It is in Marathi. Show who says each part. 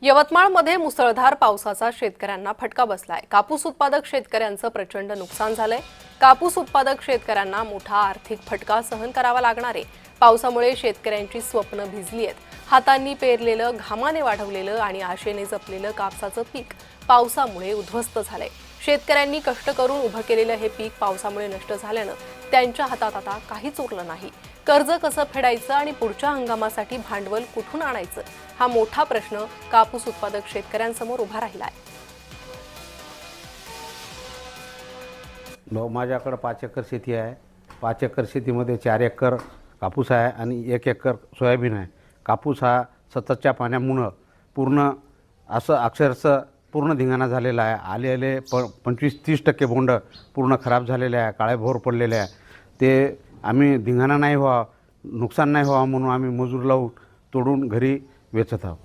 Speaker 1: यवतमाळमध्ये मुसळधार पावसाचा शेतकऱ्यांना फटका बसलाय। कापूस उत्पादक शेतकऱ्यांचं प्रचंड नुकसान झालंय। कापूस उत्पादक शेतकऱ्यांना मोठा आर्थिक फटका सहन करावा लागणार आहे। पावसामुळे शेतकऱ्यांची स्वप्न भिजली आहेत। हातांनी पेरलेलं, घामाने वाढवलेलं आणि आशेने जपलेलं कापसाचं पीक पावसामुळे उद्ध्वस्त झालंय। शेतकऱ्यांनी कष्ट करून उभं केलेलं हे पीक पावसामुळे नष्ट झाल्यानं त्यांच्या हातात आता काहीच उरलं नाही। कर्ज कसं फेडायचं आणि पुढच्या हंगामासाठी भांडवल कुठून आणायचं हा मोठा प्रश्न कापूस उत्पादक शेतकऱ्यांसमोर उभा राहिला आहे।
Speaker 2: माझ्याकडे 5 एकर शेती आहे। 5 एकर शेतीमध्ये 4 एकर कापूस आहे आणि 1 एकर सोयाबीन आहे। कापूस हा सततच्या पाण्यामुळे पूर्ण असं अक्षरशः पूर्ण धिंगाणा झालेला आहे। आलेले 25-30% बोंड पूर्ण खराब झालेले आहे, काळेभोर पडलेले आहे। ते आम्ही धिंगाणा नाही व्हावा, नुकसान नाही व्हावं म्हणून आम्ही मजूर लावून तोडून घरी वेचत आहोत।